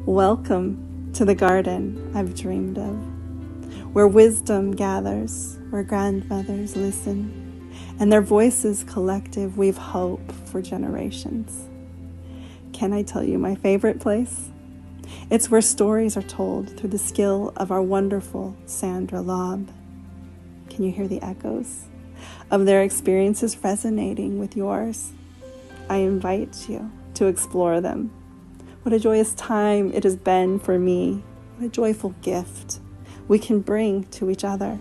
Welcome to the garden I've dreamed of, where wisdom gathers, where grandmothers listen, and their voices collective weave hope for generations. Can I tell you my favorite place? It's where stories are told through the skill of our wonderful Sandra Lobb. Can you hear the echoes of their experiences resonating with yours? I invite you to explore them. What a joyous time it has been for me. What a joyful gift we can bring to each other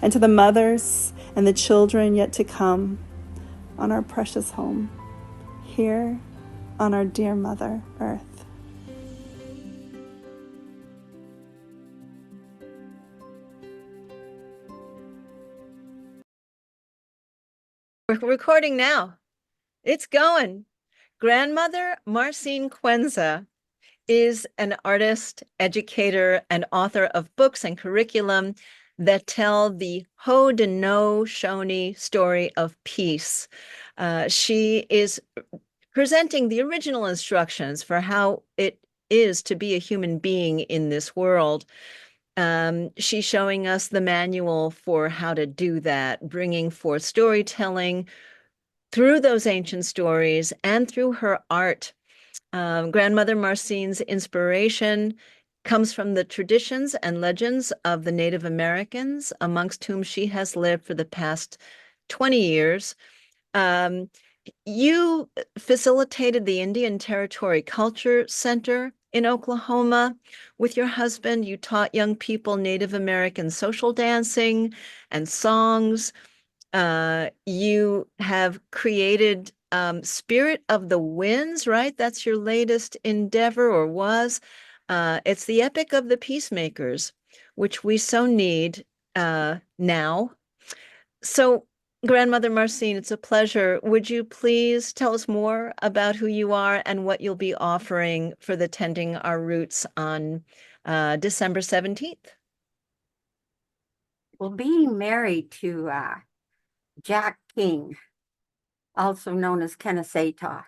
and to the mothers and the children yet to come on our precious home, here on our dear Mother Earth. We're recording now. It's going. Grandmother Marcine Quenzer is an artist, educator, and author of books and curriculum that tell the Haudenosaunee story of peace. She is presenting the original instructions for how it is to be a human being in this world. She's showing us the manual for how to do that, bringing forth storytelling through those ancient stories and through her art. Grandmother Marcine's inspiration comes from the traditions and legends of the Native Americans, amongst whom she has lived for the past 20 years. You facilitated the Indian Territory Culture Center in Oklahoma with your husband. You taught young people Native American social dancing and songs. You have created Spirit of the Winds, right? That's your latest endeavor, or was. It's the epic of the peacemakers, which we so need now. So, Grandmother Marcine, it's a pleasure. Would you please tell us more about who you are and what you'll be offering for the Tending Our Roots on December 17th? Well, being married to Jack King, also known as Kennesaw,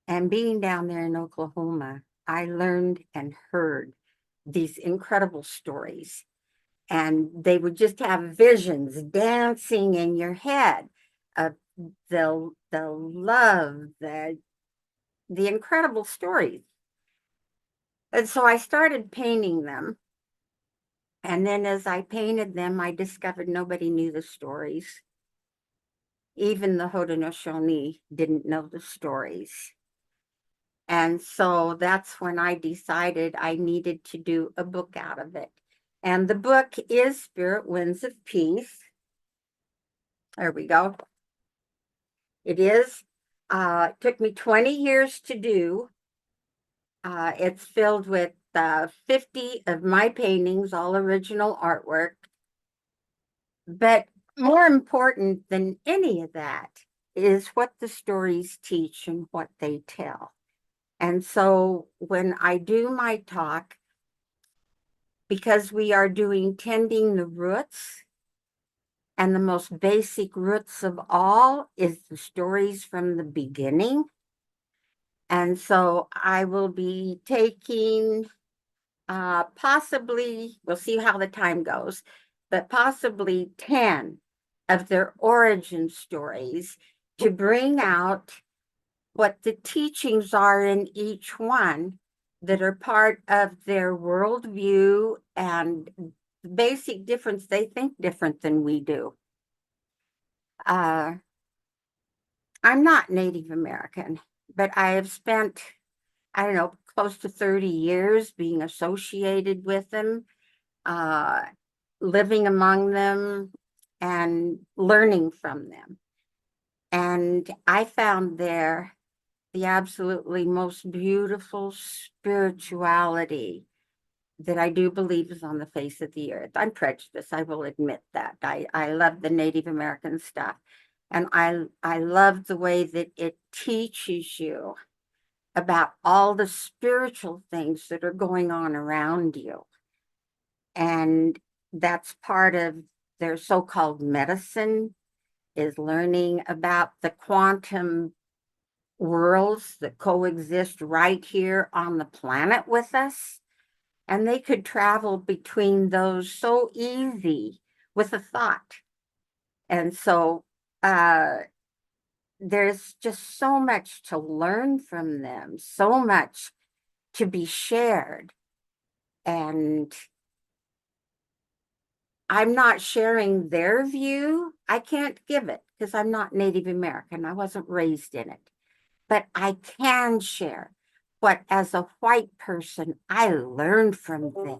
and being down there in Oklahoma, I learned and heard these incredible stories. And they would just have visions dancing in your head of the love, the incredible stories. And so I started painting them. And then as I painted them, I discovered nobody knew the stories. Even the Haudenosaunee didn't know the stories. And so that's when I decided I needed to do a book out of it. And the book is Spirit Winds of Peace. There we go. It is. It took me 20 years to do. It's filled with 50 of my paintings, all original artwork. But more important than any of that is what the stories teach and what they tell. And so when I do my talk, because we are doing tending the roots, and the most basic roots of all is the stories from the beginning. And so I will be taking possibly, we'll see how the time goes, but possibly 10 of their origin stories to bring out what the teachings are in each one that are part of their worldview and the basic difference. They think different than we do. I'm not Native American, but I have spent, I don't know, close to 30 years being associated with them, living among them, and learning from them. And I found there the absolutely most beautiful spirituality that I do believe is on the face of the earth. I'm prejudiced, I will admit that. I love the Native American stuff. And I love the way that it teaches you about all the spiritual things that are going on around you. And that's part of their so-called medicine, is learning about the quantum worlds that coexist right here on the planet with us. And they could travel between those so easy with a thought. And so there's just so much to learn from them, so much to be shared. And I'm not sharing their view. I can't give it because I'm not Native American. I wasn't raised in it. But I can share what, as a white person, I learned from them.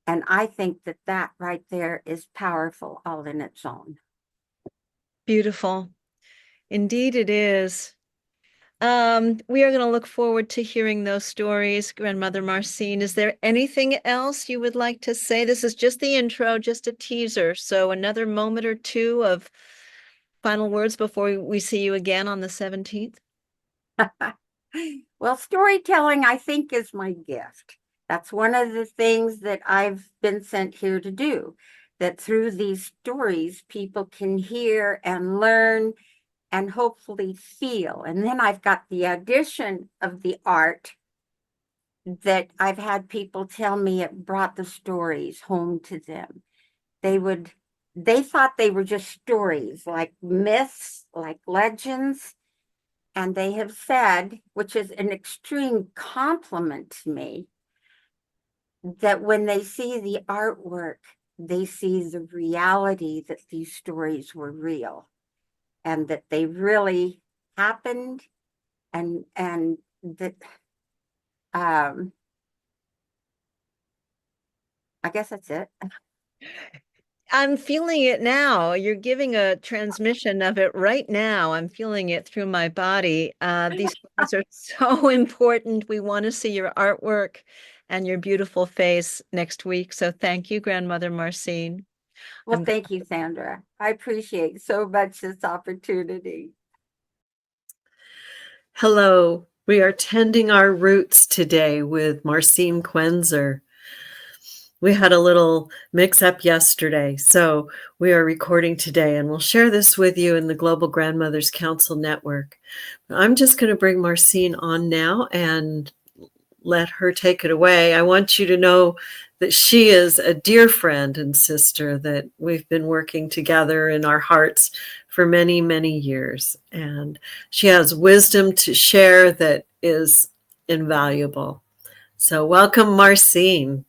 And I think that that right there is powerful all in its own. Beautiful. Indeed, it is. We are going to look forward to hearing those stories, Grandmother Marcine. Is there anything else you would like to say? This is just the intro, just a teaser. So another moment or two of final words before we see you again on the 17th. Well, storytelling, I think, is my gift. That's one of the things that I've been sent here to do, that through these stories, people can hear and learn and hopefully feel. And then I've got the addition of the art that I've had people tell me it brought the stories home to them. They thought they were just stories, like myths, like legends. And they have said, which is an extreme compliment to me, that when they see the artwork, they see the reality that these stories were real and that they really happened, and that I guess that's it. I'm feeling it now. You're giving a transmission of it right now. I'm feeling it through my body. These stories are so important. We want to see your artwork and your beautiful face next week. So thank you, Grandmother Marcine. Well, thank you, Sandra. I appreciate so much this opportunity. Hello, we are tending our roots today with Marcine Quenzer. We had a little mix-up yesterday, so we are recording today, and we'll share this with you in the Global Grandmothers Council Network. I'm just going to bring Marcine on now and let her take it away. I want you to know that she is a dear friend and sister that we've been working together in our hearts for many, many years. And she has wisdom to share that is invaluable. So welcome, Marcine.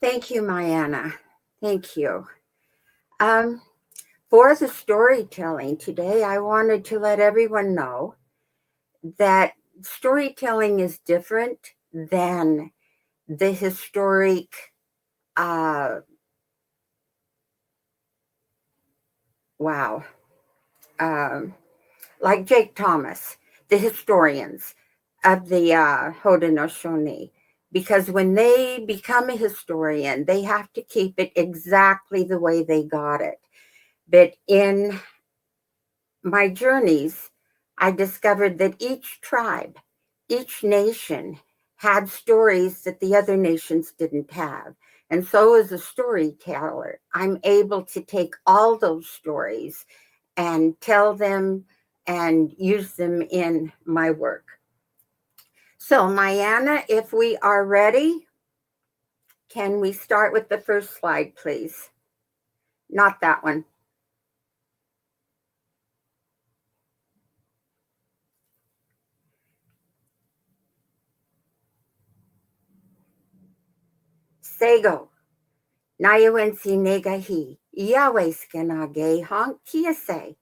Thank you, Mariana. Thank you. For the storytelling today, I wanted to let everyone know that storytelling is different than the historic like Jake Thomas, the historians of the Haudenosaunee, because when they become a historian, they have to keep it exactly the way they got it. But in my journeys, I discovered that each tribe, each nation had stories that the other nations didn't have. And so as a storyteller, I'm able to take all those stories and tell them and use them in my work. So, Mariana, if we are ready, can we start with the first slide, please? Not that one. Sego, Nayawensi negahi, Yahweh skenage honk kiase.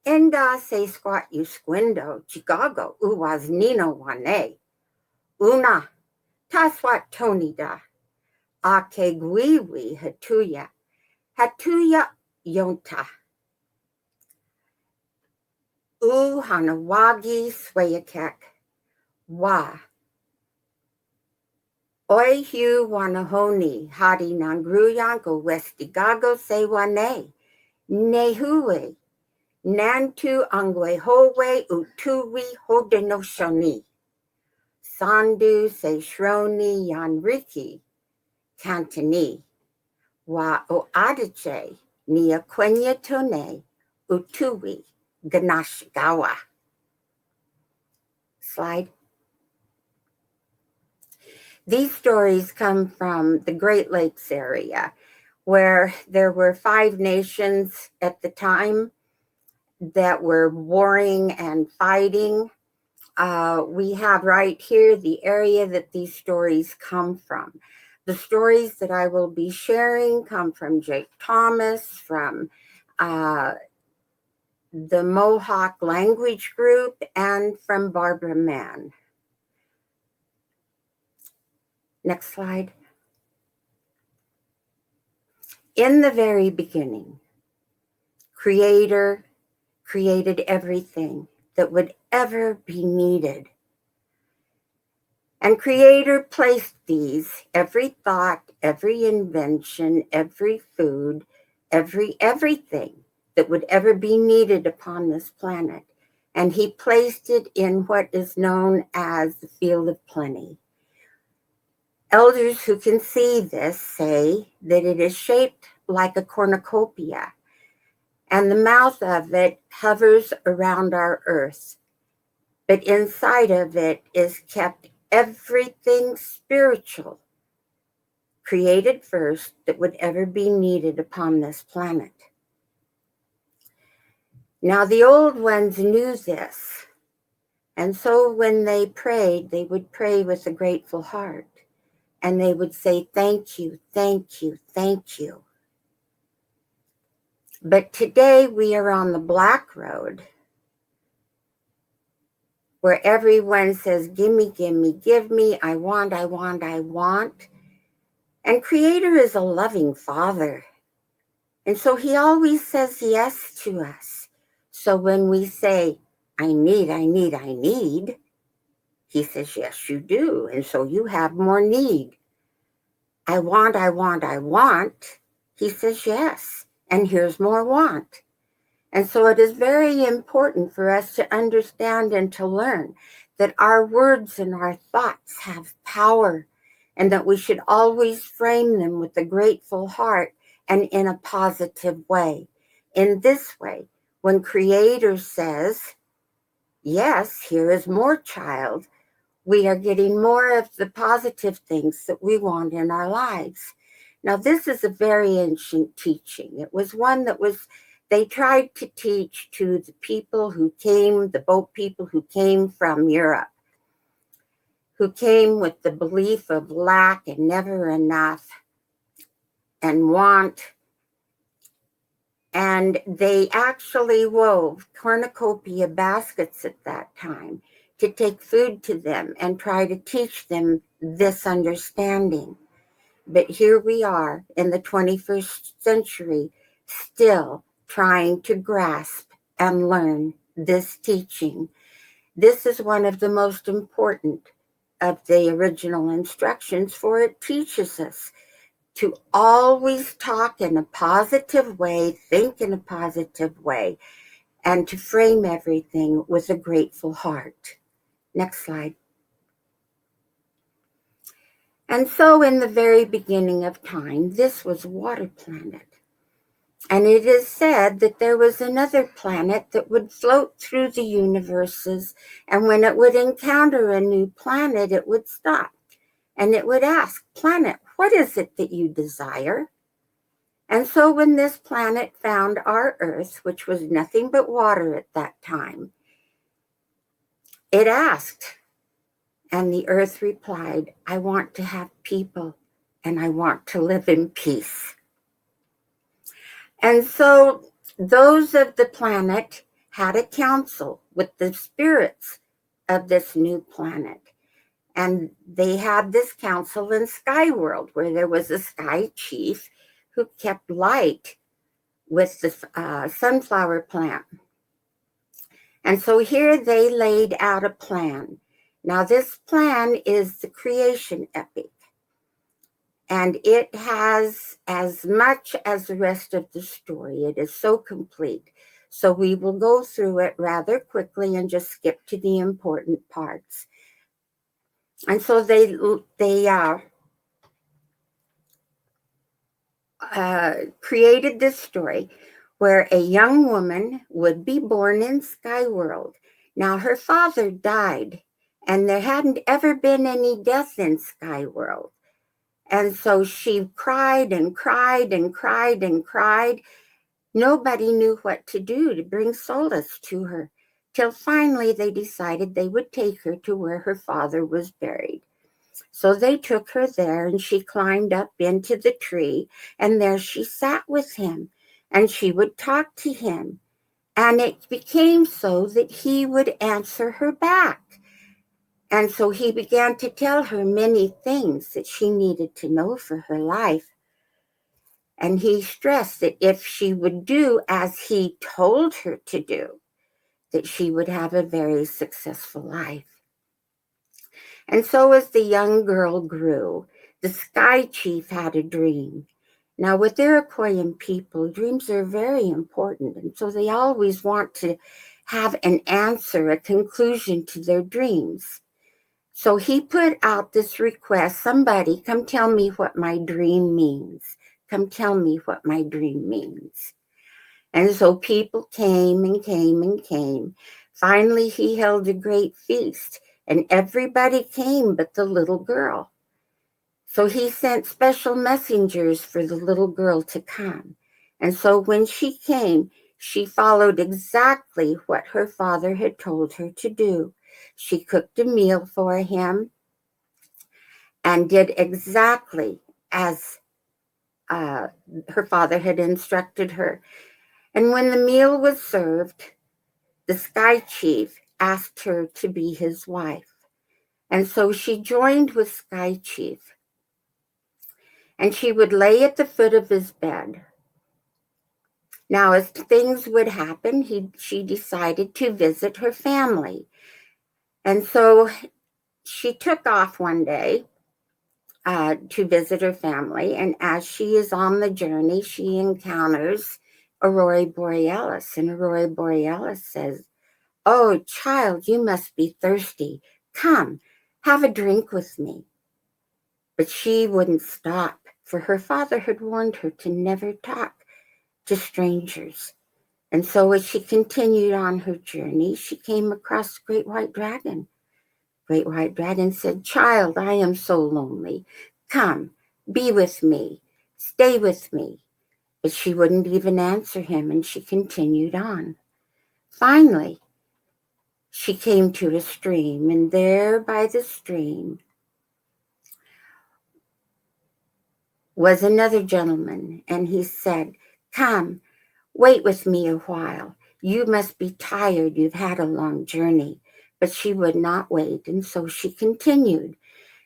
Enda se squat you squindo, Chicago, uwas nino wane. Una, taswat tonida, ake gwiwi hatuya, hatuya yonta. U hanawagi swayakek, wa. Oi hu wanahoni, hadi nangruyango westigago se wane, nehue. Nantu angwe howe utuwi hodenoshoni. Sandu se shroni yanriki. Cantoni. Wa oadache nia quenya tone utuwi ganashgawa. slide. These stories come from the Great Lakes area, where there were 5 nations at the time that were warring and fighting. We have right here the area that these stories come from. The stories that I will be sharing come from Jake Thomas, from the Mohawk Language Group, and from Barbara Mann. Next slide. In the very beginning, Creator created everything that would ever be needed. And Creator placed these, every thought, every invention, every food, everything that would ever be needed upon this planet. And he placed it in what is known as the field of plenty. Elders who can see this say that it is shaped like a cornucopia, and the mouth of it hovers around our earth. But inside of it is kept everything spiritual, created first, that would ever be needed upon this planet. Now, the old ones knew this, and so when they prayed, they would pray with a grateful heart, and they would say, thank you, thank you, thank you. But today we are on the black road, where everyone says, gimme, gimme, give me, I want, I want, I want. And Creator is a loving Father. And so he always says yes to us. So when we say, I need, I need, I need, he says, yes, you do. And so you have more need. I want, I want, I want. He says, yes. And here's more want. And so it is very important for us to understand and to learn that our words and our thoughts have power, and that we should always frame them with a grateful heart and in a positive way. In this way, when Creator says, yes, here is more, child, we are getting more of the positive things that we want in our lives. Now, this is a very ancient teaching. It was one that they tried to teach to the people who came, the boat people who came from Europe, who came with the belief of lack and never enough and want. And they actually wove cornucopia baskets at that time to take food to them and try to teach them this understanding. But here we are in the 21st century, still trying to grasp and learn this teaching. This is one of the most important of the original instructions, for it teaches us to always talk in a positive way, think in a positive way, and to frame everything with a grateful heart. Next slide. And so in the very beginning of time, this was a water planet. And it is said that there was another planet that would float through the universes, and when it would encounter a new planet, it would stop. And it would ask, planet, what is it that you desire? And so when this planet found our Earth, which was nothing but water at that time, it asked, and the Earth replied, I want to have people, and I want to live in peace. And so those of the planet had a council with the spirits of this new planet. And they had this council in Sky World, where there was a sky chief who kept light with the sunflower plant. And so here they laid out a plan. Now this plan is the creation epic. And it has as much as the rest of the story. It is so complete. So we will go through it rather quickly and just skip to the important parts. And so they created this story where a young woman would be born in Sky World. Now her father died, and there hadn't ever been any death in Sky World. And so she cried and cried and cried and cried. Nobody knew what to do to bring solace to her, till finally they decided they would take her to where her father was buried. So they took her there, and she climbed up into the tree, and there she sat with him, and she would talk to him. And it became so that he would answer her back. And so he began to tell her many things that she needed to know for her life. And he stressed that if she would do as he told her to do, that she would have a very successful life. And so as the young girl grew, the Sky Chief had a dream. Now, with Iroquoian people, dreams are very important. And so they always want to have an answer, a conclusion to their dreams. So he put out this request, somebody come tell me what my dream means. Come tell me what my dream means. And so people came and came and came. Finally, he held a great feast, and everybody came but the little girl. So he sent special messengers for the little girl to come. And so when she came, she followed exactly what her father had told her to do. She cooked a meal for him and did exactly as her father had instructed her. And when the meal was served, the Sky Chief asked her to be his wife. And so she joined with Sky Chief. And she would lay at the foot of his bed. Now, as things would happen, she decided to visit her family. And so she took off one day to visit her family. And as she is on the journey, she encounters Aurora Borealis. And Aurora Borealis says, "Oh, child, you must be thirsty. Come, have a drink with me." But she wouldn't stop, for her father had warned her to never talk to strangers. And so as she continued on her journey, she came across the Great White Dragon. Great White Dragon said, "Child, I am so lonely. Come, be with me. Stay with me." But she wouldn't even answer him, and she continued on. Finally, she came to a stream, and there by the stream was another gentleman, and he said, "Come, wait with me a while. You must be tired. You've had a long journey." But she would not wait, and so she continued.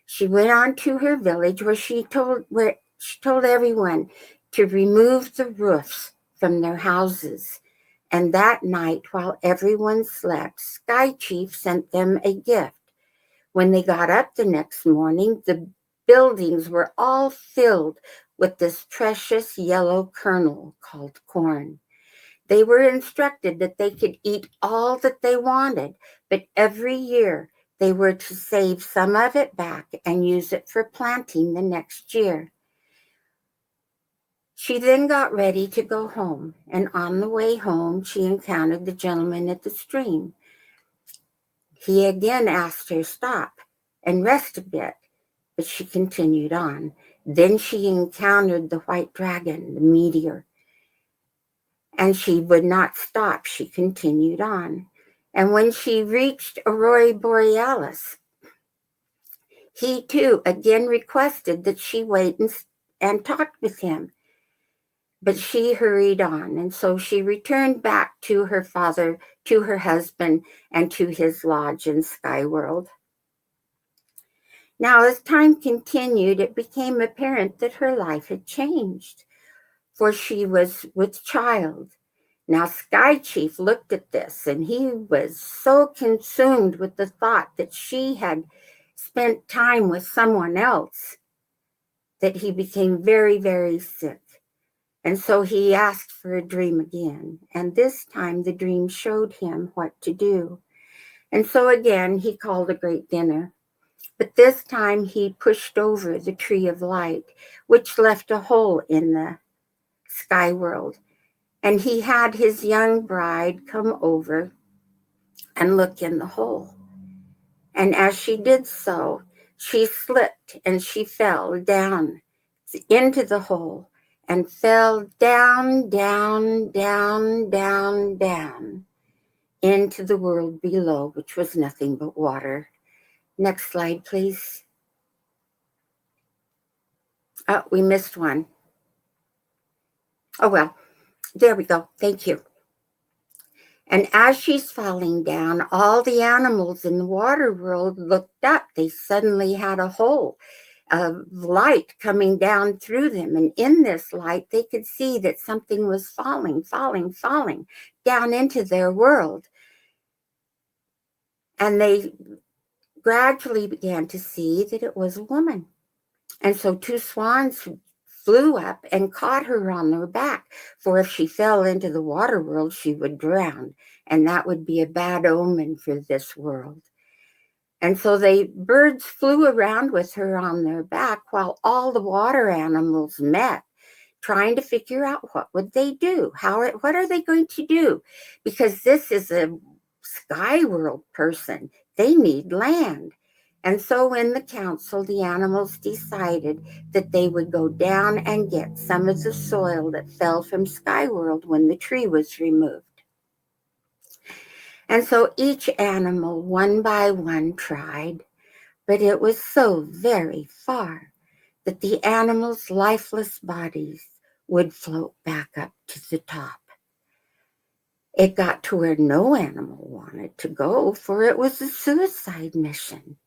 She went on to her village where she told everyone to remove the roofs from their houses. And that night, while everyone slept, Sky Chief sent them a gift. When they got up the next morning, the buildings were all filled with this precious yellow kernel called corn. They were instructed that they could eat all that they wanted, but every year they were to save some of it back and use it for planting the next year. She then got ready to go home, and on the way home, she encountered the gentleman at the stream. He again asked her stop and rest a bit, but she continued on. Then she encountered the white dragon, the meteor, and she would not stop. She continued on. And when she reached Aurora Borealis, he too again requested that she wait and talk with him. But she hurried on, and so she returned back to her father, to her husband, and to his lodge in Sky World. Now, as time continued, it became apparent that her life had changed, for she was with child. Now, Sky Chief looked at this, and he was so consumed with the thought that she had spent time with someone else that he became very, very sick. And so he asked for a dream again, and this time the dream showed him what to do. And so again, he called a great dinner. But this time he pushed over the tree of light, which left a hole in the sky world. And he had his young bride come over and look in the hole. And as she did so, she slipped and she fell down into the hole and fell down, down, down, down, down into the world below, which was nothing but water. Next slide, please. Oh, we missed one. Oh, well, there we go. Thank you. And as she's falling down, all the animals in the water world looked up. They suddenly had a hole of light coming down through them. And in this light, they could see that something was falling down into their world. And they gradually began to see that it was a woman. And so two swans flew up and caught her on their back, for if she fell into the water world, she would drown, and that would be a bad omen for this world. And so birds flew around with her on their back while all the water animals met, trying to figure out what would they do? What are they going to do? Because this is a sky world person. They need land. And so in the council, the animals decided that they would go down and get some of the soil that fell from Sky World when the tree was removed. And so each animal, one by one, tried, but it was so very far that the animals' lifeless bodies would float back up to the top. It got to where no animal wanted to go, for it was a suicide mission.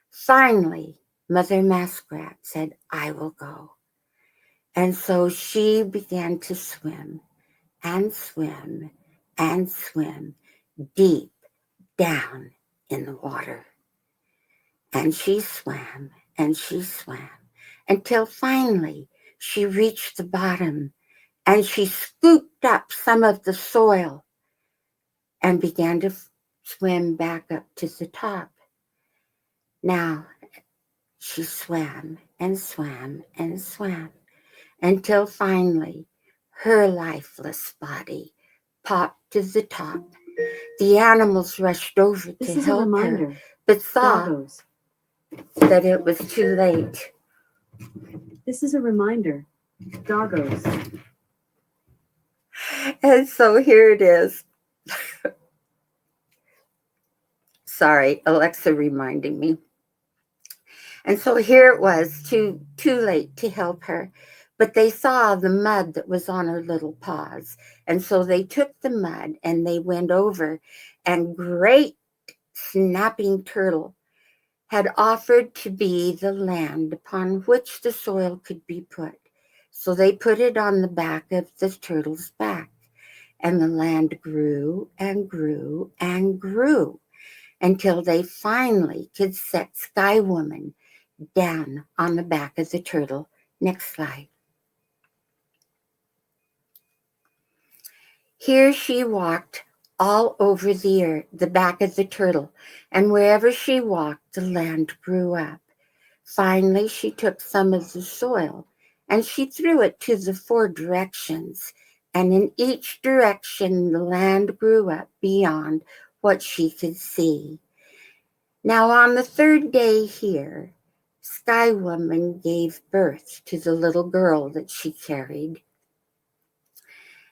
Finally, Mother Muskrat said, I will go. And so she began to swim and swim and swim deep down in the water. And she swam until finally she reached the bottom and she scooped up some of the soil and began to swim back up to the top. Now, she swam and swam and swam until finally her lifeless body popped to the top. The animals rushed over to help her, but saw that it was too late. This is a reminder. Doggos. And so here it is. Sorry, Alexa reminding me. And so here it was, too late to help her. But they saw the mud that was on her little paws. And so they took the mud and they went over, and great snapping turtle had offered to be the land upon which the soil could be put. So they put it on the back of the turtle's back. And the land grew and grew and grew until they finally could set Sky Woman down on the back of the turtle. Next slide. Here she walked all over the back of the turtle, and wherever she walked, the land grew up. Finally, she took some of the soil and she threw it to the 4 directions, and in each direction, the land grew up beyond what she could see. Now, on the 3rd day here, Sky Woman gave birth to the little girl that she carried.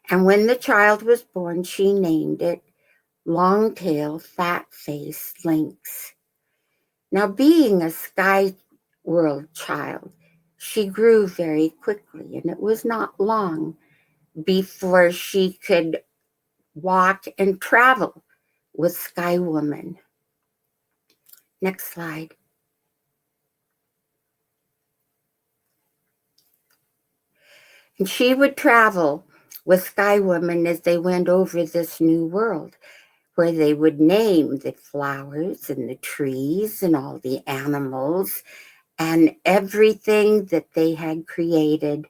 And when the child was born, she named it Long-Tail Fat-Face Lynx. Now, being a Sky World child, she grew very quickly, and it was not long before she could walk and travel with Sky Woman. Next slide. And she would travel with Sky Woman as they went over this new world, where they would name the flowers and the trees and all the animals and everything that they had created.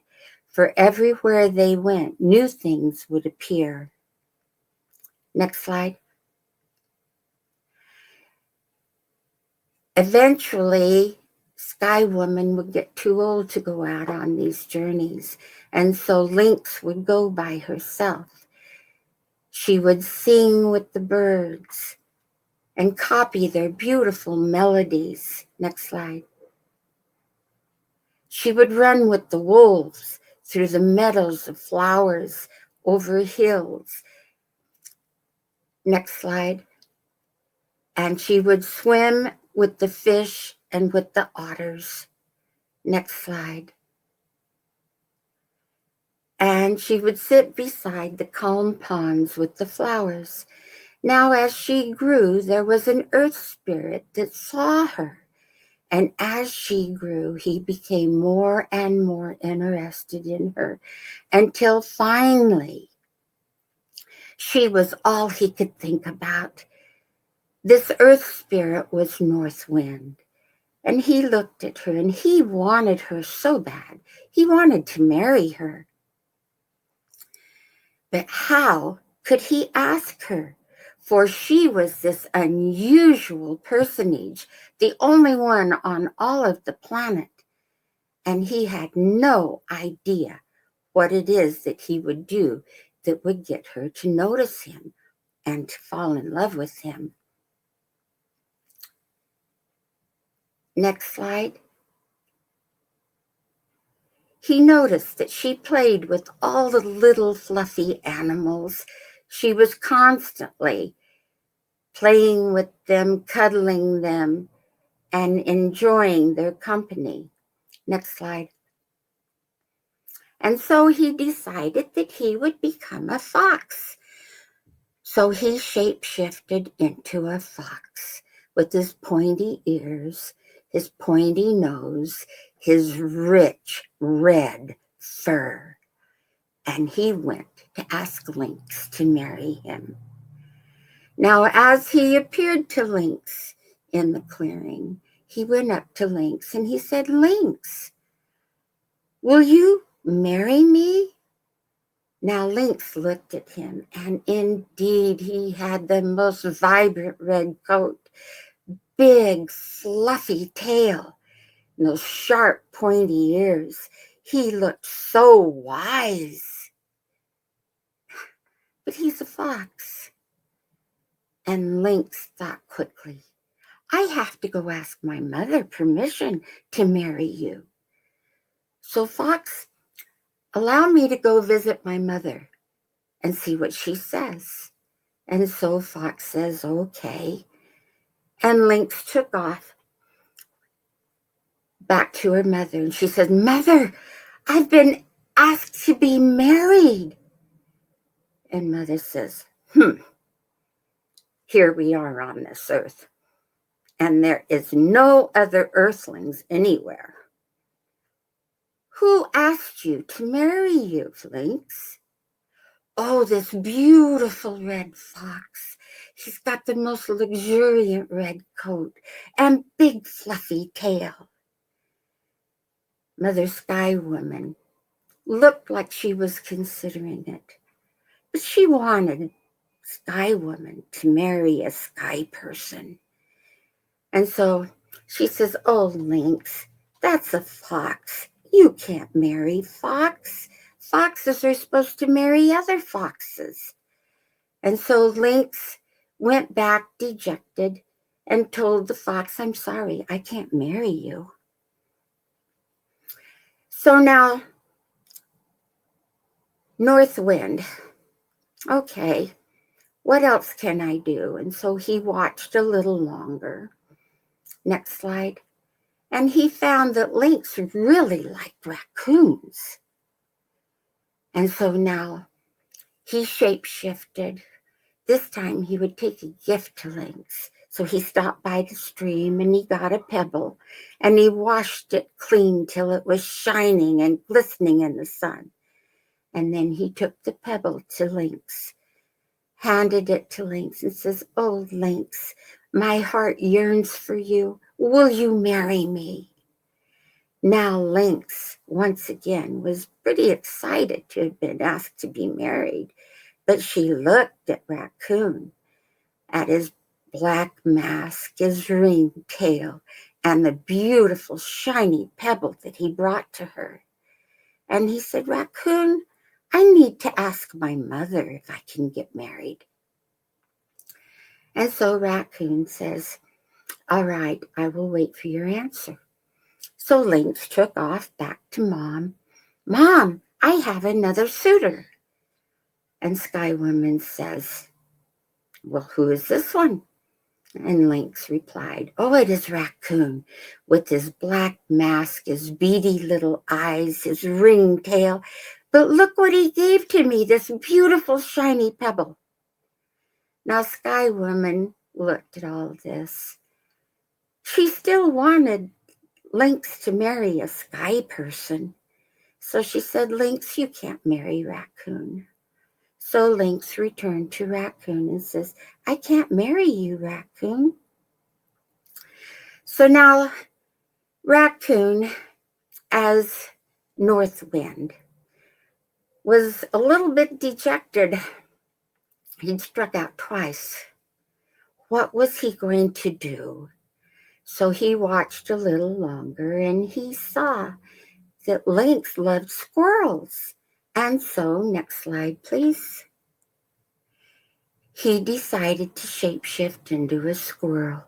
For everywhere they went, new things would appear. Next slide. Eventually, Sky Woman would get too old to go out on these journeys, and so Lynx would go by herself. She would sing with the birds, and copy their beautiful melodies. Next slide. She would run with the wolves through the meadows of flowers, over hills. Next slide. And she would swim with the fish and with the otters. Next slide. And she would sit beside the calm ponds with the flowers. Now, as she grew, there was an earth spirit that saw her. And as she grew, he became more and more interested in her until finally she was all he could think about. This earth spirit was North Wind. And he looked at her and he wanted her so bad. He wanted to marry her. But how could he ask her? For she was this unusual personage, the only one on all of the planet. And he had no idea what it is that he would do that would get her to notice him and to fall in love with him. Next slide. He noticed that she played with all the little fluffy animals. She was constantly playing with them, cuddling them, and enjoying their company. Next slide. And so he decided that he would become a fox. So he shape-shifted into a fox with his pointy ears, his pointy nose, his rich red fur. And he went to ask Lynx to marry him. Now, as he appeared to Lynx in the clearing, he went up to Lynx and he said, "Lynx, will you marry me?" Now, Lynx looked at him, and indeed, he had the most vibrant red coat, big, fluffy tail, and those sharp, pointy ears. He looked so wise. But he's a fox. And Lynx thought quickly, "I have to go ask my mother permission to marry you. So, Fox, allow me to go visit my mother and see what she says." And so Fox says, "Okay." And Lynx took off back to her mother. And she says, "Mother, I've been asked to be married." And Mother says, "Here we are on this earth, and there is no other earthlings anywhere. Who asked you to marry you, Lynx?" "Oh, this beautiful red fox. She's got the most luxuriant red coat and big fluffy tail." Mother Sky Woman looked like she was considering it, but she wanted Sky Woman to marry a sky person. And so she says, "Oh, Lynx, that's a fox. You can't marry fox. Foxes are supposed to marry other foxes." And so Lynx went back dejected and told the fox, "I'm sorry, I can't marry you." So now, North Wind, "Okay, what else can I do?" And so he watched a little longer. Next slide. And he found that Lynx really liked raccoons. And so now he shape-shifted. This time he would take a gift to Lynx. So he stopped by the stream and he got a pebble and he washed it clean till it was shining and glistening in the sun. And then he took the pebble to Lynx, handed it to Lynx and says, "Oh, Lynx, my heart yearns for you. Will you marry me?" Now Lynx, once again, was pretty excited to have been asked to be married, but she looked at Raccoon, at his black mask, his ringed tail, and the beautiful shiny pebble that he brought to her. And he said, "Raccoon, I need to ask my mother if I can get married." And so Raccoon says, all right, I will wait for your answer. So Lynx took off back to Mom. Mom, I have another suitor. And Sky Woman says, well, who is this one? And Lynx replied, oh, it is Raccoon, with his black mask, his beady little eyes, his ring tail. But look what he gave to me, this beautiful shiny pebble. Now Sky Woman looked at all this. She still wanted Lynx to marry a sky person. So she said, Lynx, you can't marry Raccoon. So Lynx returned to Raccoon and says, I can't marry you, Raccoon. So now Raccoon, as North Wind, was a little bit dejected. He'd struck out twice. What was he going to do? So he watched a little longer and he saw that Lynx loved squirrels. And so, next slide, please. He decided to shapeshift into a squirrel.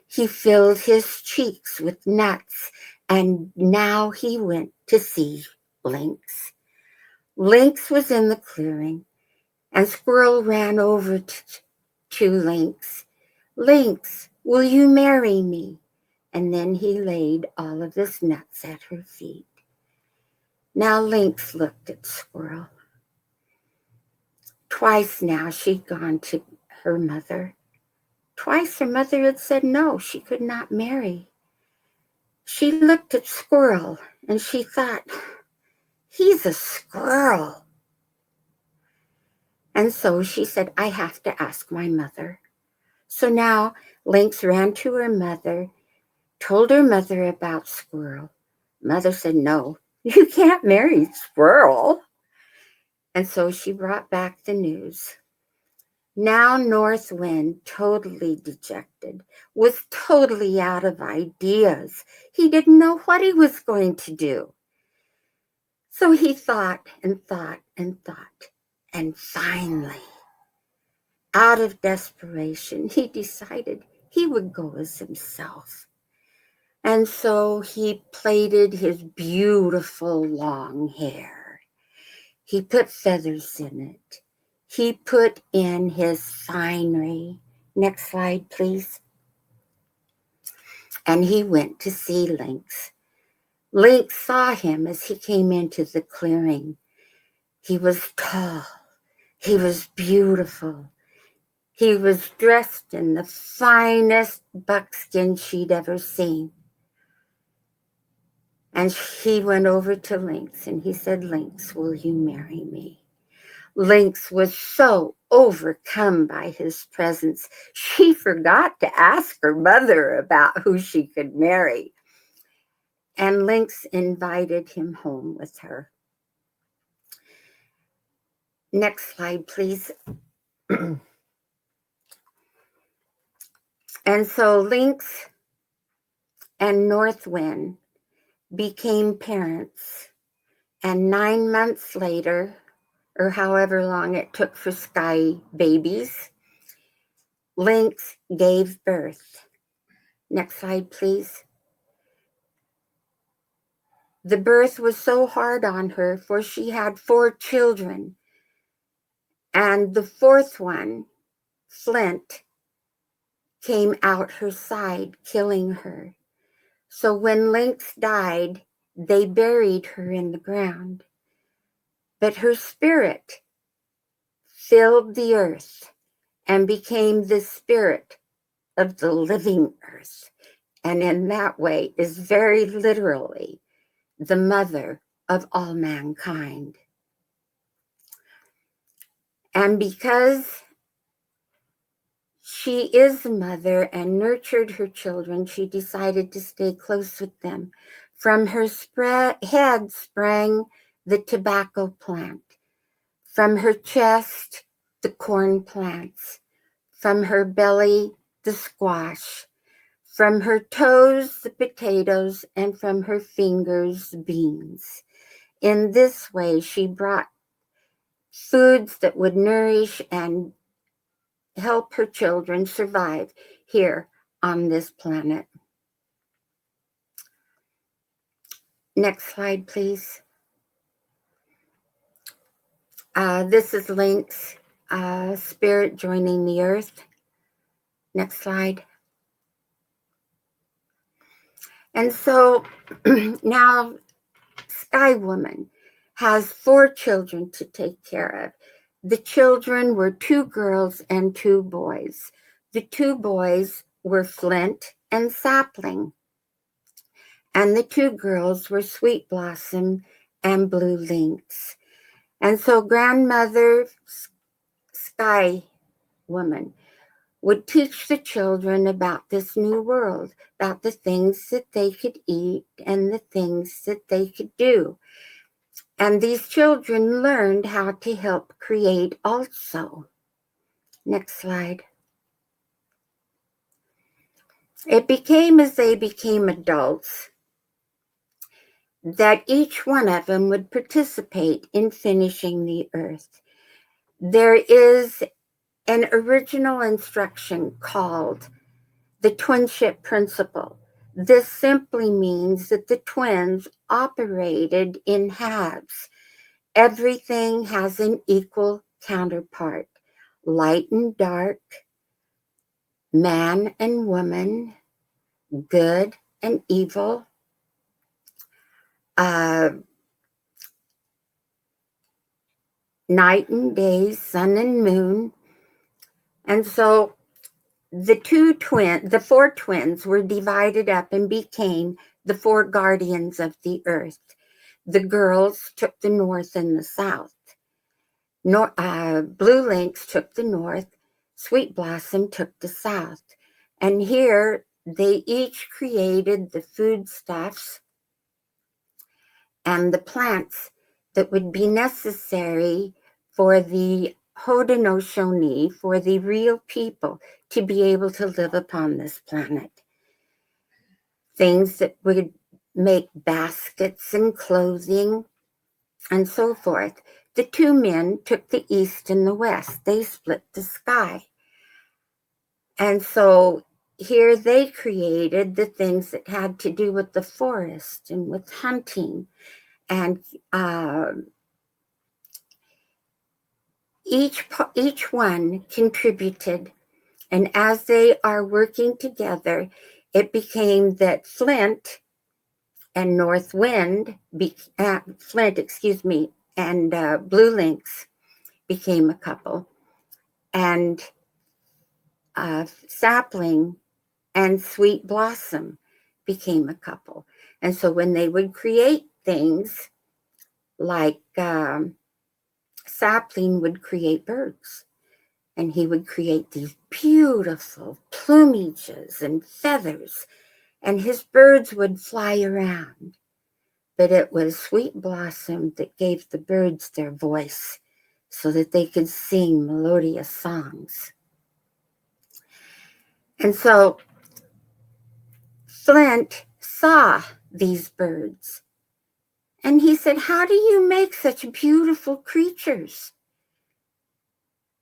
He filled his cheeks with nuts, and now he went to see Lynx. Lynx was in the clearing, and Squirrel ran over to Lynx. Lynx, will you marry me? And then he laid all of his nuts at her feet. Now Lynx looked at Squirrel. Twice now she'd gone to her mother. Twice her mother had said no, she could not marry. She looked at Squirrel and she thought, he's a squirrel. And so she said, I have to ask my mother. So now Lynx ran to her mother, told her mother about Squirrel. Mother said, no, you can't marry Squirrel. And so she brought back the news. Now North Wind, totally dejected, was totally out of ideas. He didn't know what he was going to do. So he thought and thought and thought. And finally, out of desperation, he decided he would go as himself. And so he plaited his beautiful long hair. He put feathers in it. He put in his finery. Next slide, please. And he went to see Lynx. Lynx saw him as he came into the clearing. He was tall. He was beautiful. He was dressed in the finest buckskin she'd ever seen. And he went over to Lynx and he said, Lynx, will you marry me? Lynx was so overcome by his presence, she forgot to ask her mother about who she could marry. And Lynx invited him home with her. Next slide, please. And so Lynx and North Wind became parents. And 9 months later, or however long it took for sky babies, Lynx gave birth. Next slide, please. The birth was so hard on her, for she had 4 children. And the 4th one, Flint, came out her side, killing her. So when Lynx died, they buried her in the ground. But her spirit filled the earth and became the spirit of the living earth. And in that way is very literally the mother of all mankind. And because she is the mother and nurtured her children, she decided to stay close with them. From her head sprang the tobacco plant. From her chest, the corn plants. From her belly, the squash. From her toes, the potatoes, and from her fingers, beans. In this way, she brought foods that would nourish and help her children survive here on this planet. Next slide, please. This is Link's spirit joining the earth. Next slide. And so now Sky Woman has 4 children to take care of. The children were 2 girls and 2 boys. The 2 boys were Flint and Sapling. And the 2 girls were Sweet Blossom and Blue Lynx. And so Grandmother Sky Woman would teach the children about this new world, about the things that they could eat and the things that they could do. And these children learned how to help create also. Next slide. It became, as they became adults, that each one of them would participate in finishing the earth. There is an original instruction called the twinship principle. This simply means that the twins operated in halves. Everything has an equal counterpart. Light and dark, man and woman, good and evil, night and day, sun and moon. And so the 4 twins were divided up and became the 4 guardians of the earth. The girls took the north and the south. Blue Lynx took the north, Sweet Blossom took the south. And here they each created the foodstuffs and the plants that would be necessary for the Haudenosaunee, for the real people, to be able to live upon this planet. Things that would make baskets and clothing and so forth. The 2 men took the east and the west. They split the sky. And so here they created the things that had to do with the forest and with hunting. And each one contributed. And as they are working together, it became that Flint and North Wind, and Blue Lynx became a couple. And Sapling and Sweet Blossom became a couple. And so when they would create things like Sapling would create birds, and he would create these beautiful plumages and feathers, and his birds would fly around. But it was Sweet Blossom that gave the birds their voice so that they could sing melodious songs. And so Flint saw these birds, and he said, "How do you make such beautiful creatures?"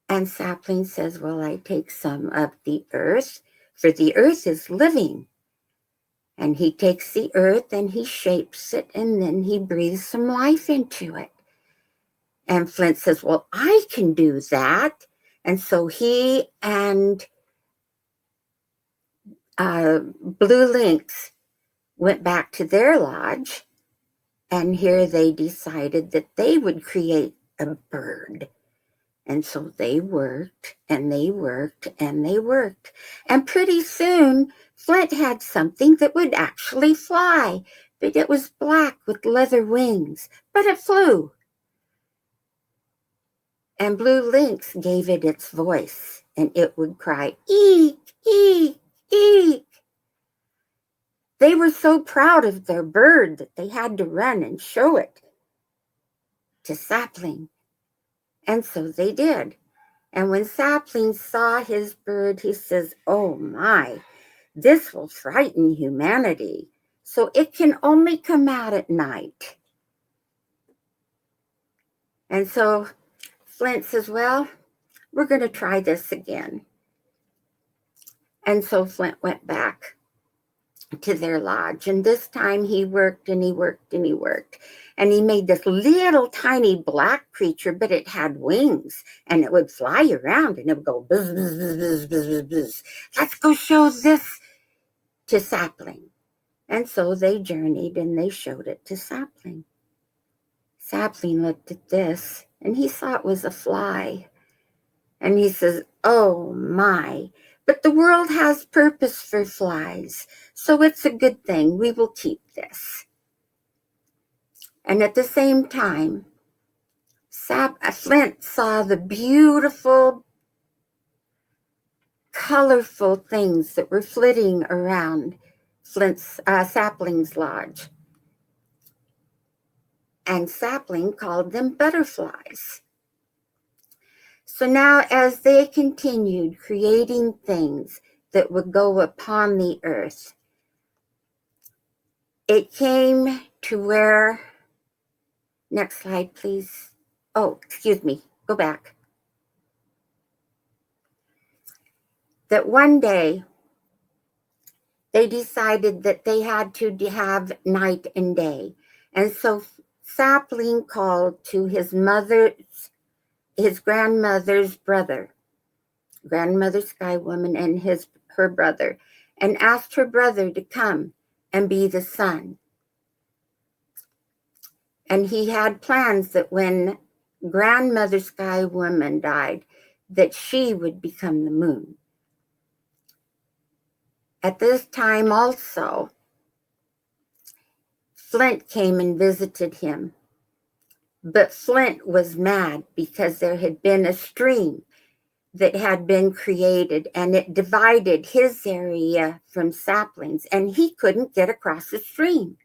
And Sapling says, "Well, I take some of the earth, for the earth is living." And he takes the earth and he shapes it, and then he breathes some life into it. And Flint says, "Well, I can do that." And so he and Blue Lynx went back to their lodge, and here they decided that they would create a bird. And so they worked and they worked and they worked. And pretty soon, Flint had something that would actually fly, but it was black with leather wings, but it flew. And Blue Lynx gave it its voice, and it would cry, "Eek, eek, eek." They were so proud of their bird that they had to run and show it to Sapling. And so they did. And when Sapling saw his bird, he says, "Oh my, this will frighten humanity. So it can only come out at night." And so Flint says, "Well, we're going to try this again. And so Flint went back to their lodge. And this time he worked and he worked and he worked. And he made this little tiny black creature, but it had wings and it would fly around and it would go buzz, buzz, buzz, buzz, buzz, buzz, buzz. Let's go show this to Sapling. And so they journeyed and they showed it to Sapling. Sapling looked at this and he saw it was a fly. And he says, oh my, but the world has purpose for flies, so it's a good thing. We will keep this. And at the same time, Flint saw the beautiful, colorful things that were flitting around Sapling's lodge. And Sapling called them butterflies. So now as they continued creating things that would go upon the earth, it came to where, next slide, please. Oh, excuse me, go back. That one day they decided that they had to have night and day. And so Sapling called to his grandmother's brother, grandmother Sky Woman, and her brother, and asked her brother to come and be the sun. And he had plans that when grandmother Sky Woman died, that she would become the moon. At this time also, Flint came and visited him. But Flint was mad because there had been a stream that had been created and it divided his area from Sapling's, and he couldn't get across the stream.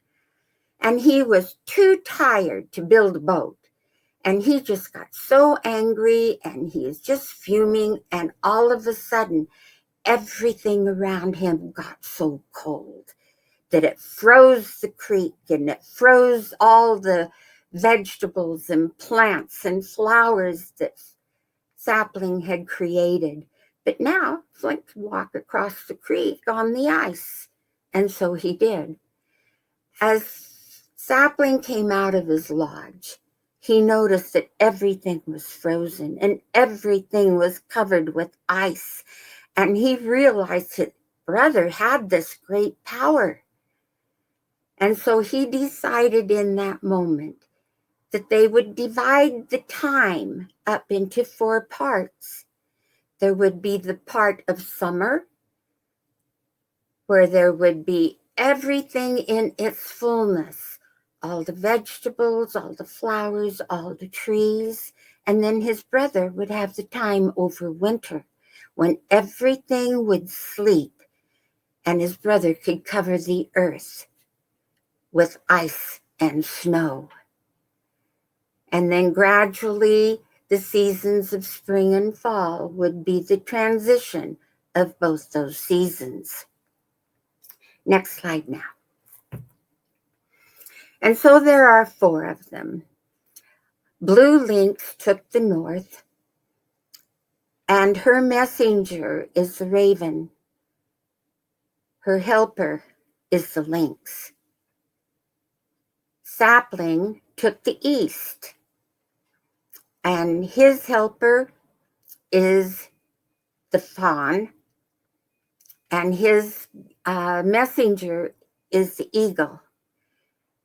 And he was too tired to build a boat. And he just got so angry and he is just fuming. And all of a sudden, everything around him got so cold that it froze the creek and it froze all the vegetables and plants and flowers that Sapling had created. But now Flint could walk across the creek on the ice. And so he did. As Sapling came out of his lodge, he noticed that everything was frozen and everything was covered with ice. And he realized his brother had this great power. And so he decided in that moment that they would divide the time up into 4 parts. There would be the part of summer, where there would be everything in its fullness, all the vegetables, all the flowers, all the trees. And then his brother would have the time over winter, when everything would sleep and his brother could cover the earth with ice and snow. And then gradually the seasons of spring and fall would be the transition of both those seasons. Next slide now. And so there are 4 of them. Blue Lynx took the north, and her messenger is the raven. Her helper is the lynx. Sapling took the east, and his helper is the fawn, and his messenger is the eagle.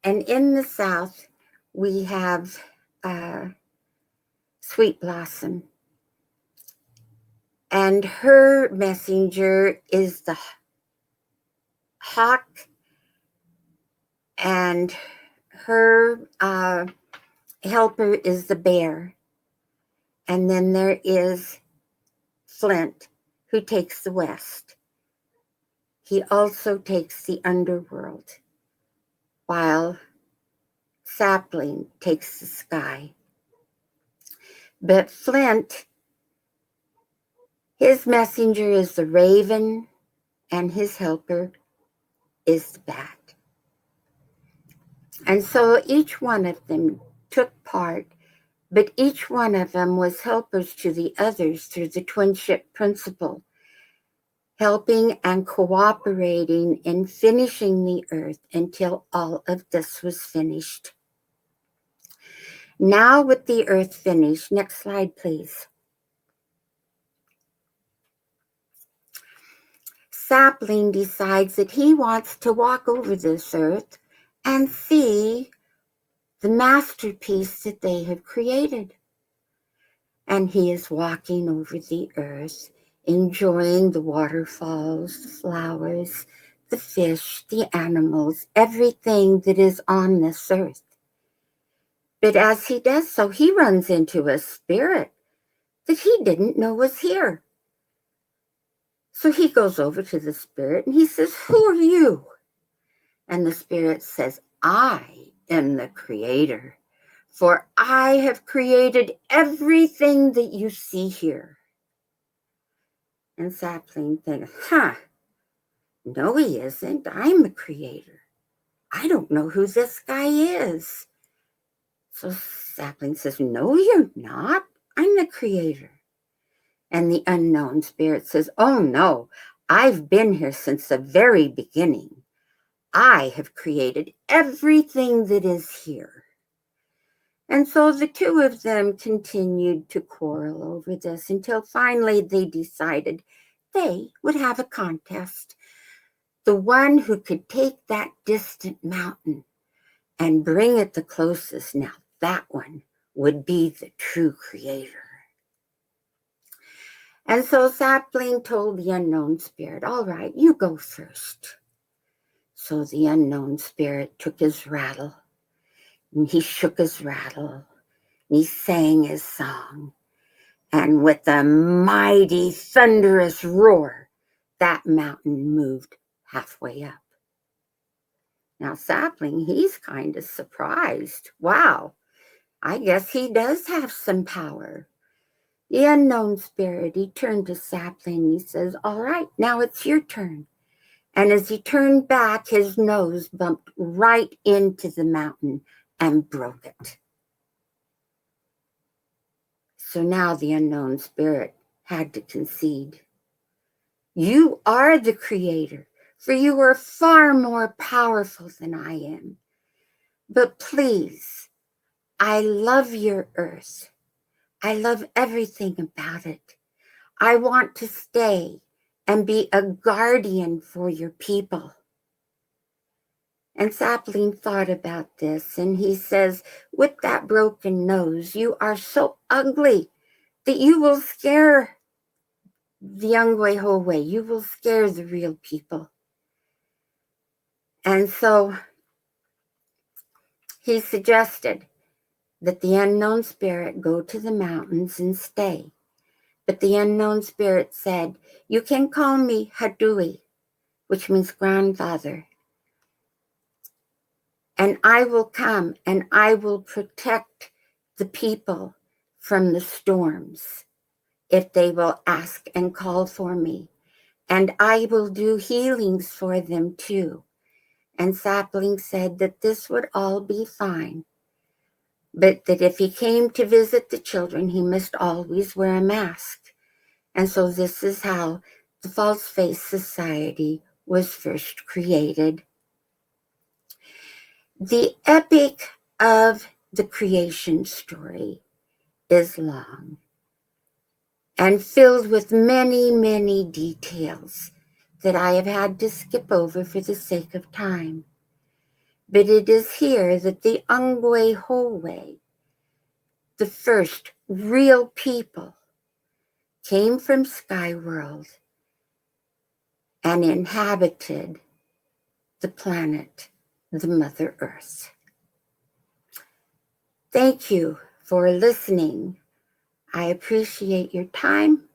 And in the south, we have Sweet Blossom, and her messenger is the hawk, and her helper is the bear. And then there is Flint, who takes the west. He also takes the underworld, while Sapling takes the sky. But Flint, his messenger is the raven, and his helper is the bat. And so each one of them took part but each one of them was helpers to the others through the twinship principle, helping and cooperating in finishing the earth until all of this was finished. Now with the earth finished, next slide, please. Sapling decides that he wants to walk over this earth and see the masterpiece that they have created. And he is walking over the earth, enjoying the waterfalls, the flowers, the fish, the animals, everything that is on this earth. But as he does so, he runs into a spirit that he didn't know was here. So he goes over to the spirit and he says, "Who are you?" And the spirit says, "I am the creator, for I have created everything that you see here." And Sapling thinks, no, he isn't. I'm the creator. I don't know who this guy is. So Sapling says, "No, you're not. I'm the creator." And the unknown spirit says, "Oh no, I've been here since the very beginning. I have created everything that is here." And so the two of them continued to quarrel over this until finally they decided they would have a contest. The one who could take that distant mountain and bring it the closest, now that one would be the true creator. And so Sapling told the unknown spirit, "All right, you go first." So the unknown spirit took his rattle, and he shook his rattle, and he sang his song. And with a mighty thunderous roar, that mountain moved halfway up. Now Sapling, he's kind of surprised. Wow, I guess he does have some power. The unknown spirit, he turned to Sapling and he says, "All right, now it's your turn." And as he turned back, his nose bumped right into the mountain and broke it. So now the unknown spirit had to concede. "You are the creator, for you are far more powerful than I am. But please, I love your earth. I love everything about it. I want to stay and be a guardian for your people." And Sapling thought about this, and he says, "With that broken nose, you are so ugly that you will scare the Youngway Howay. You will scare the real people." And so he suggested that the unknown spirit go to the mountains and stay. But the unknown spirit said, "You can call me Hadui," which means grandfather. "And I will come and I will protect the people from the storms if they will ask and call for me. And I will do healings for them too." And Sapling said that this would all be fine, but that if he came to visit the children, he must always wear a mask. And so this is how the False Face Society was first created. The epic of the creation story is long and filled with many, many details that I have had to skip over for the sake of time. But it is here that the Youngway Howay, the first real people, came from Skyworld and inhabited the planet, the Mother Earth. Thank you for listening. I appreciate your time,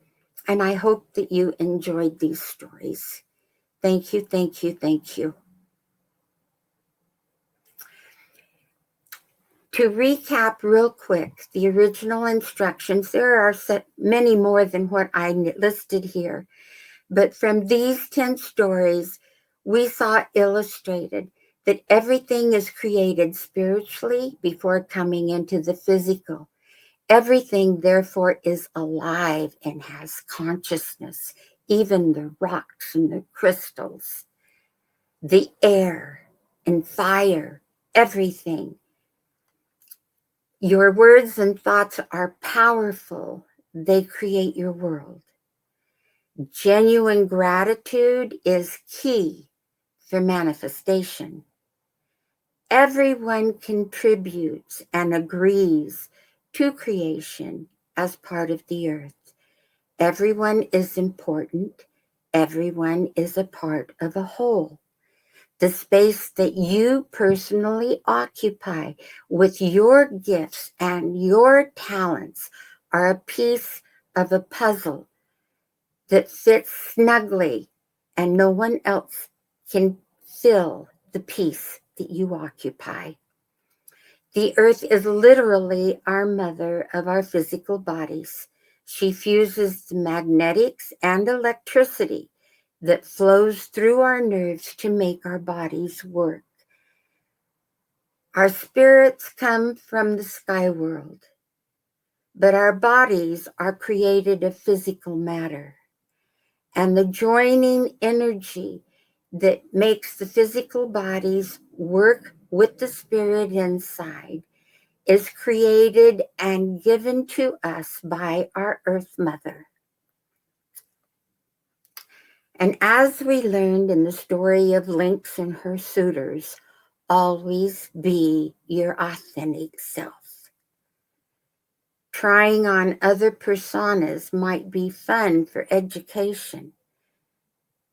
and I hope that you enjoyed these stories. Thank you, thank you, thank you. To recap real quick, the original instructions, there are many more than what I listed here, but from these 10 stories, we saw illustrated that everything is created spiritually before coming into the physical. Everything, therefore, is alive and has consciousness, even the rocks and the crystals, the air and fire, everything. Your words and thoughts are powerful. They create your world. Genuine gratitude is key for manifestation. Everyone contributes and agrees to creation as part of the earth. Everyone is important. Everyone is a part of a whole. The space that you personally occupy with your gifts and your talents are a piece of a puzzle that fits snugly, and no one else can fill the piece that you occupy. The earth is literally our mother of our physical bodies. She fuses the magnetics and electricity that flows through our nerves to make our bodies work. Our spirits come from the sky world, but our bodies are created of physical matter. And the joining energy that makes the physical bodies work with the spirit inside is created and given to us by our Earth Mother. And as we learned in the story of Lynx and her suitors, always be your authentic self. Trying on other personas might be fun for education,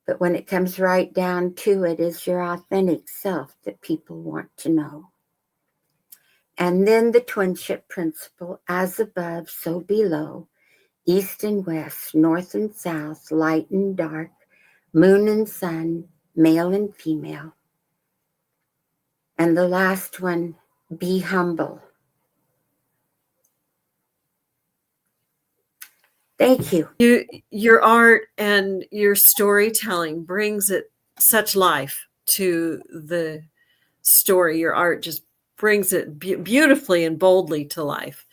but when it comes right down to it, it's your authentic self that people want to know. And then the twinship principle, as above, so below, east and west, north and south, light and dark, moon and sun, male and female. And the last one, be humble. Thank you. Your art and your storytelling brings it such life to the story. Your art just brings it beautifully and boldly to life.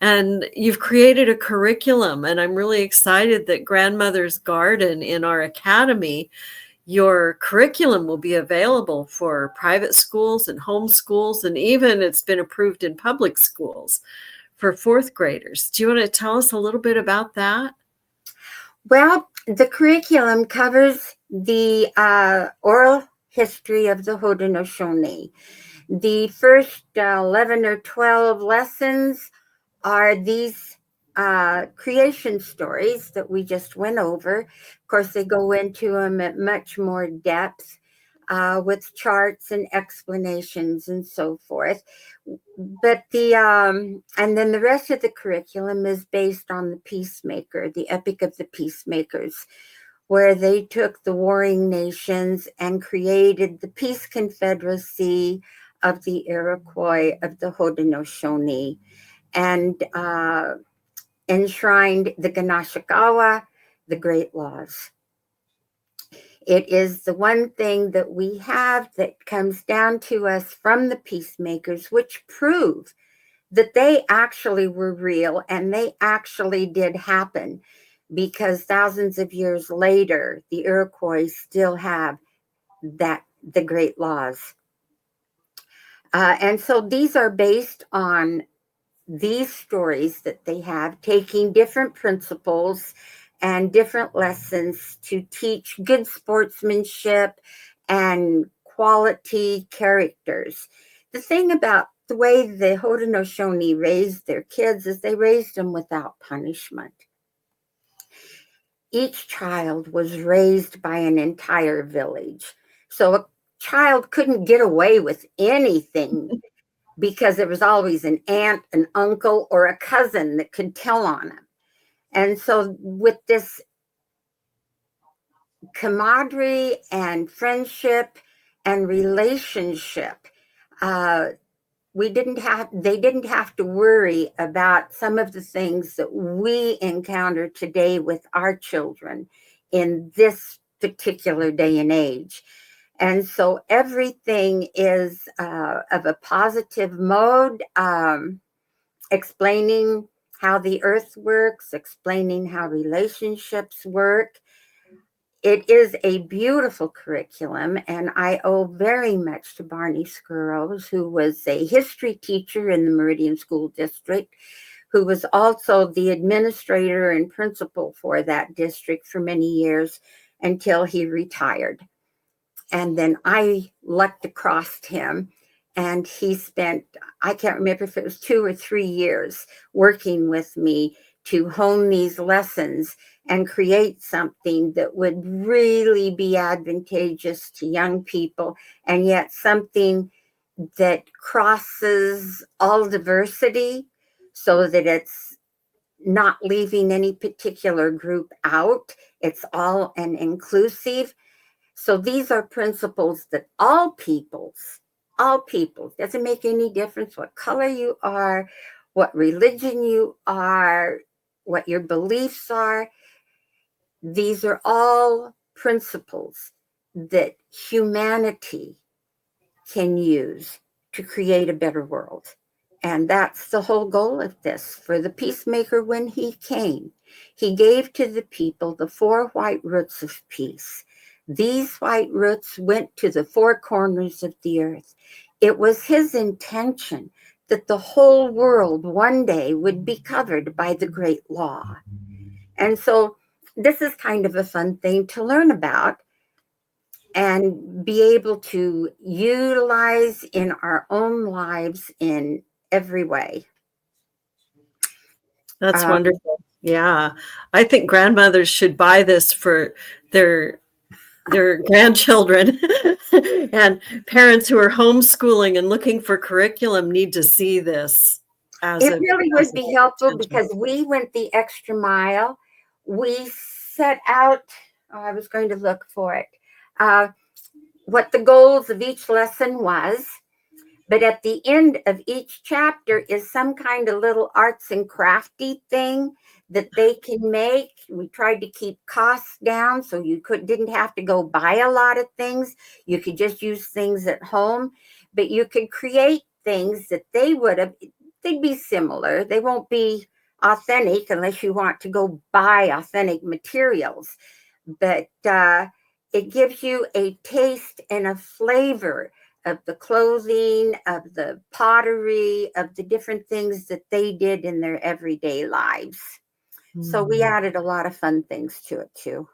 And you've created a curriculum, and I'm really excited that Grandmother's Garden in our academy, your curriculum will be available for private schools and homeschools, and even it's been approved in public schools for fourth graders. Do you want to tell us a little bit about that? Well, the curriculum covers the oral history of the Haudenosaunee. The first 11 or 12 lessons are these creation stories that we just went over. Of course, they go into them at much more depth with charts and explanations and so forth. But and then the rest of the curriculum is based on the Peacemaker, the Epic of the Peacemakers, where they took the warring nations and created the Peace Confederacy of the Iroquois of the Haudenosaunee, and enshrined the Ganashikawa, the Great Laws. It is the one thing that we have that comes down to us from the Peacemakers, which prove that they actually were real and they actually did happen, because thousands of years later, the Iroquois still have the Great Laws. And so these are based on these stories that they have, taking different principles and different lessons to teach good sportsmanship and quality characters. The thing about the way the Haudenosaunee raised their kids is they raised them without punishment. Each child was raised by an entire village. So a child couldn't get away with anything because there was always an aunt, an uncle, or a cousin that could tell on them. And so with this camaraderie and friendship and relationship, they didn't have to worry about some of the things that we encounter today with our children in this particular day and age. And so everything is of a positive mode, explaining how the earth works, explaining how relationships work. It is a beautiful curriculum, and I owe very much to Barney Skurros, who was a history teacher in the Meridian School District, who was also the administrator and principal for that district for many years until he retired. And then I lucked across him, and he spent, I can't remember if it was 2 or 3 years working with me to hone these lessons and create something that would really be advantageous to young people, and yet something that crosses all diversity so that it's not leaving any particular group out. It's all an inclusive. So these are principles that all peoples, doesn't make any difference what color you are, what religion you are, what your beliefs are. These are all principles that humanity can use to create a better world. And that's the whole goal of this. For the peacemaker, when he came, he gave to the people the 4 white roots of peace. These white roots went to the 4 corners of the earth. It was his intention that the whole world one day would be covered by the great law. And so this is kind of a fun thing to learn about and be able to utilize in our own lives in every way. That's wonderful. Yeah. I think grandmothers should buy this for their grandchildren. And parents who are homeschooling and looking for curriculum need to see this as It really would be helpful potential. because we went the extra mile. We set out, I was going to look for it, what the goals of each lesson was. But at the end of each chapter is some kind of little arts and crafty thing that they can make. We tried to keep costs down so you didn't have to go buy a lot of things. You could just use things at home, but you could create things that they'd be similar. They won't be authentic unless you want to go buy authentic materials. But it gives you a taste and a flavor of the clothing, of the pottery, of the different things that they did in their everyday lives. So we added a lot of fun things to it too.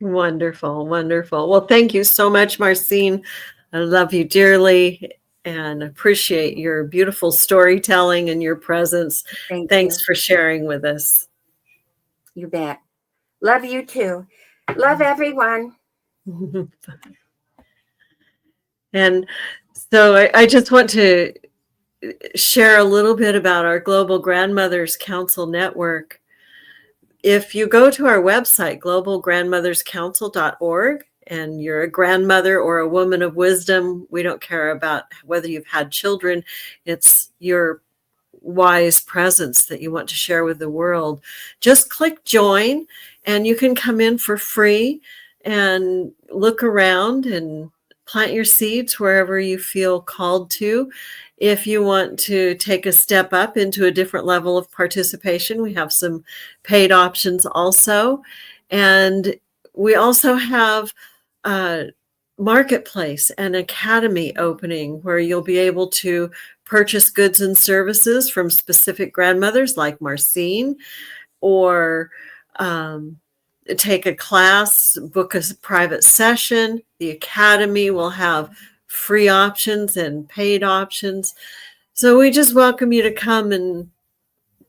Wonderful, wonderful. Well, thank you so much, Marcine. I love you dearly and appreciate your beautiful storytelling and your presence. Thanks for sharing with us. You bet. Love you too. Love everyone. And so I just want to share a little bit about our Global Grandmothers Council Network. If you go to our website, globalgrandmotherscouncil.org, and you're a grandmother or a woman of wisdom, we don't care about whether you've had children. It's your wise presence that you want to share with the world. Just click join, and you can come in for free and look around and plant your seeds wherever you feel called to. If you want to take a step up into a different level of participation, we have some paid options also. And we also have a marketplace and academy opening where you'll be able to purchase goods and services from specific grandmothers like Marcine, or take a class, book a private session. The academy will have free options and paid options. So we just welcome you to come and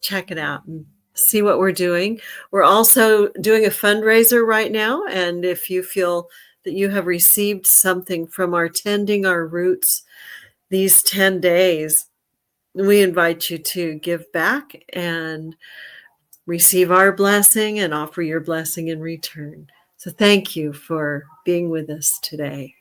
check it out and see what we're doing. We're also doing a fundraiser right now. And if you feel that you have received something from our Tending Our Roots these 10 days, we invite you to give back and receive our blessing and offer your blessing in return. So thank you for being with us today.